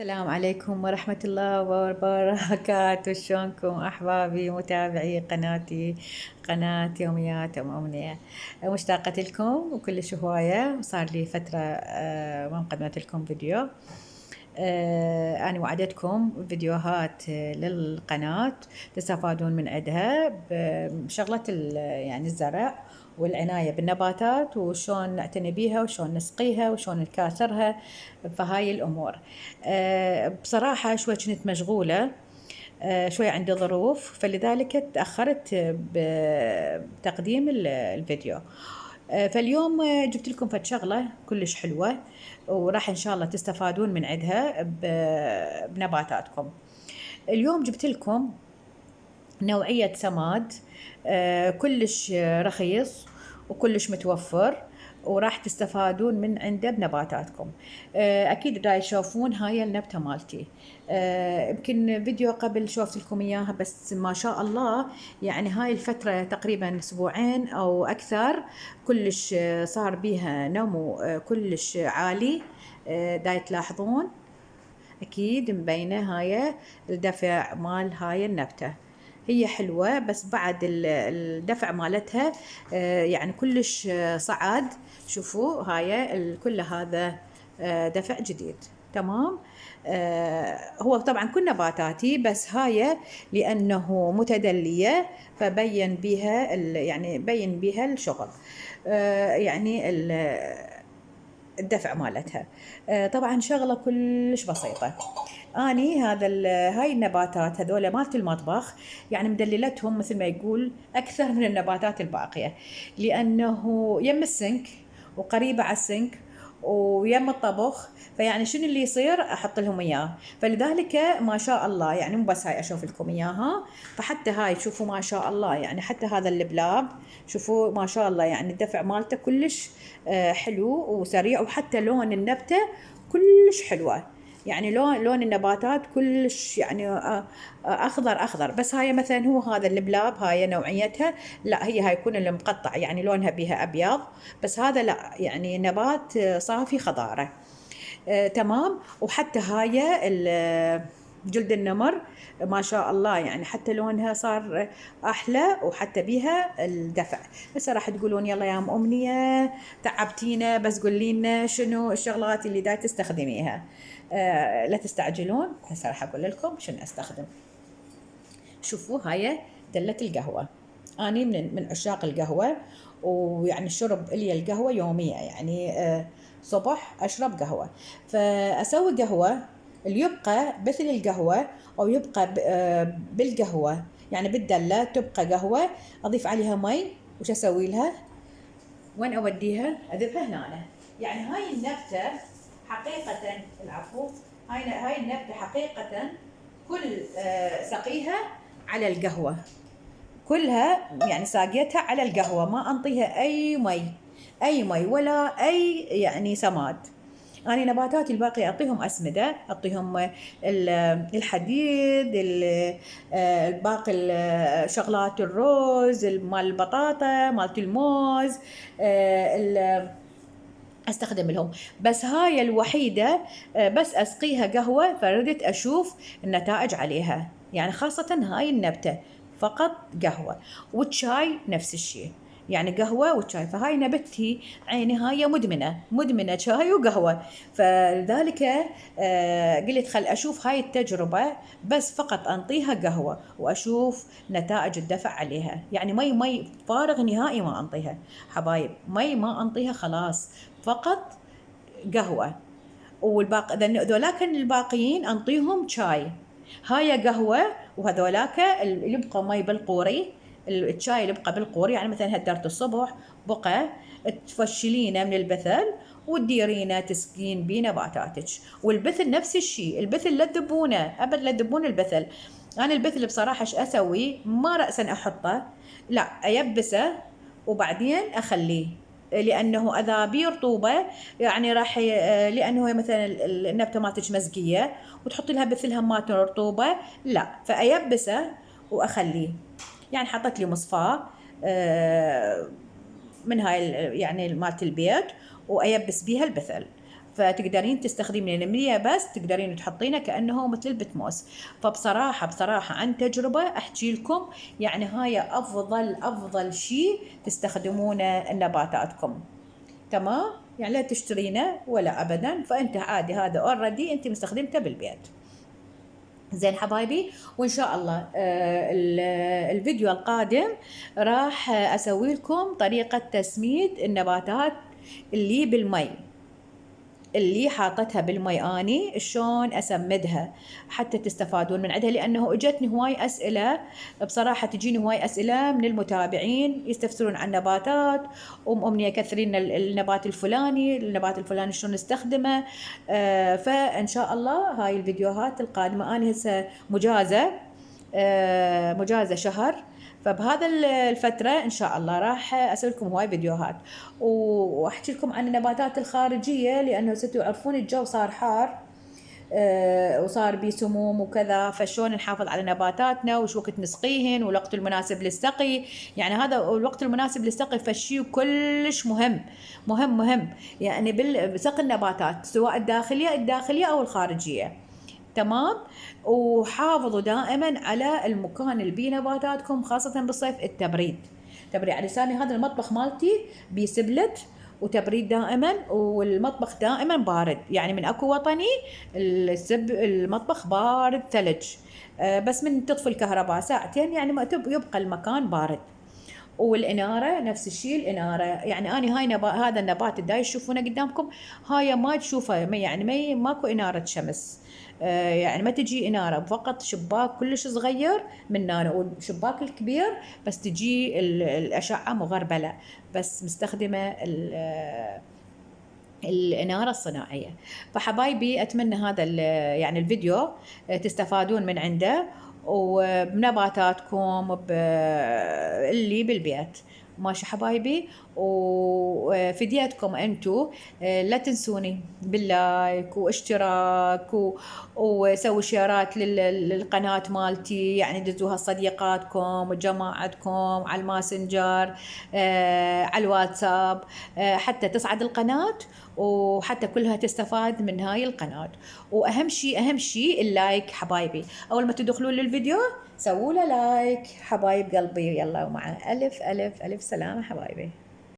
السلام عليكم ورحمة الله وبركاته. شلونكم أحبابي متابعي قناة يوميات أم أمنية؟ مشتاقة لكم وكلش هواية، وصار لي فترة ما قدمت لكم فيديو. أنا وعدتكم فيديوهات للقناة تستفادون من عندها بشغلة يعني الزرع والعناية بالنباتات، وشون نعتني بيها وشون نسقيها وشون نكاثرها، فهاي الأمور. بصراحة شوي كنت مشغولة، شوي عندي ظروف، فلذلك تأخرت بتقديم الفيديو. فاليوم جبت لكم فد شغلة كلش حلوة، وراح إن شاء الله تستفادون من عندها بنباتاتكم. اليوم جبت لكم نوعية سماد كلش رخيص وكلش متوفر، وراح تستفادون من عنده بنباتاتكم. اكيد دا يشوفون هاي النبتة مالتي. يمكن فيديو قبل شوفت لكم اياها، بس ما شاء الله يعني هاي الفترة تقريبا اسبوعين او اكثر كلش صار بيها نمو كلش عالي. دا تلاحظون اكيد مبينة هاي الدفع مال هاي النبتة. هي حلوة، بس بعد الدفع مالتها يعني كلش صعد. شوفوا هاي كل هذا دفع جديد. تمام. هو طبعا كل نباتاتي، بس هاي لأنه متدلية فبين بيها يعني بين بيها الشغل، يعني الدفع مالتها. طبعا شغلة كلش بسيطة. اني هاي النباتات هذول مالت المطبخ يعني مدللتهم مثل ما يقول اكثر من النباتات الباقيه، لانه يم السنك وقريبه على السنك ويم الطبخ، فيعني شنو اللي يصير احط لهم اياه. فلذلك ما شاء الله يعني مو بس هاي اشوف لكم اياها، فحتى هاي شوفوا ما شاء الله يعني حتى هذا البلاب شوفوا ما شاء الله يعني الدفع مالته كلش حلو وسريع، وحتى لون النبته كلش حلوه. يعني لون النباتات كلش يعني اخضر اخضر. بس هاي مثلا هو هذا البلاب هاي نوعيتها لا، هي يكون المقطع يعني لونها بها ابيض، بس هذا لا يعني نبات صافي خضاره. تمام. وحتى هاي جلد النمر ما شاء الله يعني حتى لونها صار احلى، وحتى بيها الدفع. هسه راح تقولون يلا يا ام امنيه تعبتينا، بس قولي لنا شنو الشغلات اللي دا تستخدميها. لا تستعجلون، هسه راح اقول لكم شنو استخدم. شوفوا هاي دلة القهوة. أنا من عشاق القهوة، ويعني شرب إلي القهوة يومية، يعني صبح أشرب قهوة. فأسوي قهوة اللي يبقى مثل القهوة أو يبقى بالقهوة، يعني بالدلة تبقى قهوة، أضيف عليها مي. وش أسوي لها؟ وين أوديها؟ أذبها هنا. يعني هاي النبتة حقيقة، العفو، هاي النبتة حقيقة كل سقيها على القهوة، كلها يعني ساقيتها على القهوة، ما أنطيها أي مي ولا أي يعني سماد. أنا نباتاتي الباقية أعطيهم أسمدة، أعطيهم الحديد، باقي شغلات الرز مال البطاطا مالت الموز، استخدم لهم. بس هاي الوحيدة بس اسقيها قهوة، فردت اشوف النتائج عليها، يعني خاصة هاي النبتة فقط قهوة. والشاي نفس الشيء، يعني قهوة وشاي. فهاي نبتي عيني هاي مدمنة شاي وقهوة. فلذلك قلت خل أشوف هاي التجربة، بس فقط أنطيها قهوة وأشوف نتائج الدفع عليها. يعني مي فارغ نهائي ما أنطيها حبايب، مي ما أنطيها خلاص، فقط قهوة. والباقي ذولاك الباقيين أنطيهم شاي. هاي قهوة، وهذولاك اللي يبقى مي بالقوري، الشاي اللي يبقى بالقوري، يعني مثلا هدرت الصبح بقى تفشلينه من البثل وتديرينه تسقين بيه نباتاتك. والبثل نفس الشيء، البثل لا تذبونه ابد، لا تذبون البثل. انا البثل بصراحه ايش اسوي؟ ما راسا احطه، لا ايبسه وبعدين اخليه، لانه اذا بيه رطوبه يعني راح لانه مثلا النبته مالتك مزقيه وتحطي لها بثلها مالت رطوبه، لا فايبسه واخليه. يعني حطيت لي مصفاه من هاي يعني مالت البيت، وايبس بيها البثل. فتقدرين تستخدمين المية بس تقدرين تحطينه كأنه مثل البتموس. فبصراحة عن تجربة أحكي لكم يعني هاي أفضل شيء تستخدمونه نباتاتكم. تمام؟ يعني لا تشترينه ولا أبدا، فأنت عادي هذا اوريدي أنت مستخدمته بالبيت. زين حبايبي، وإن شاء الله الفيديو القادم راح أسوي لكم طريقة تسميد النباتات اللي بالمي، اللي حاطتها بالمي اني شلون اسمدها حتى تستفادون من عندها، لانه اجتني هواي اسئله، بصراحه تجيني هواي اسئله من المتابعين يستفسرون عن النباتات، امنيه كثرين النبات الفلاني شلون نستخدمه. فان شاء الله هاي الفيديوهات القادمه انا هسه مجازه شهر، فبهذا الفترة إن شاء الله راح أسوي لكم هواي فيديوهات وأحكي لكم عن النباتات الخارجية، لأنه ستعرفون الجو صار حار وصار بيه سموم وكذا، فشلون نحافظ على نباتاتنا وش وقت نسقيهن والوقت المناسب للسقي. يعني هذا الوقت المناسب للسقي فشي كلش مهم يعني بسقي النباتات سواء الداخلية أو الخارجية. تمام. وحافظوا دائما على المكان اللي بيه نباتاتكم خاصة بالصيف التبريد على لساني هذا المطبخ مالتي بيسبلت وتبريد دائما، والمطبخ دائما بارد، يعني من اكو وطني المطبخ بارد ثلج، بس من تطفي الكهرباء ساعتين يعني ما يبقى المكان بارد. والإنارة نفس الشيء، الإنارة يعني أنا هذا النبات اللي تشوفونه قدامكم هاي ما تشوفه يعني ماكو إنارة شمس، يعني ما تجي إنارة، فقط شباك كلش صغير من نانو، والشباك الكبير بس تجي الأشعة مغربلة، بس مستخدمة الإنارة الصناعية. فحبايبي أتمنى هذا يعني الفيديو تستفادون من عنده وبنباتاتكم اللي بالبيت. ماشي حبايبي، وفديتكم انتو لا تنسوني باللايك واشتراك وسووا شيرات للقناة مالتي، يعني دزوها صديقاتكم وجماعتكم على الماسنجر، على الواتساب، حتى تصعد القناة وحتى كلها تستفاد من هاي القناة. وأهم شيء اللايك حبايبي، أول ما تدخلون للفيديو سووا له لايك حبايب قلبي. يلا ومع ألف سلامة حبايبي.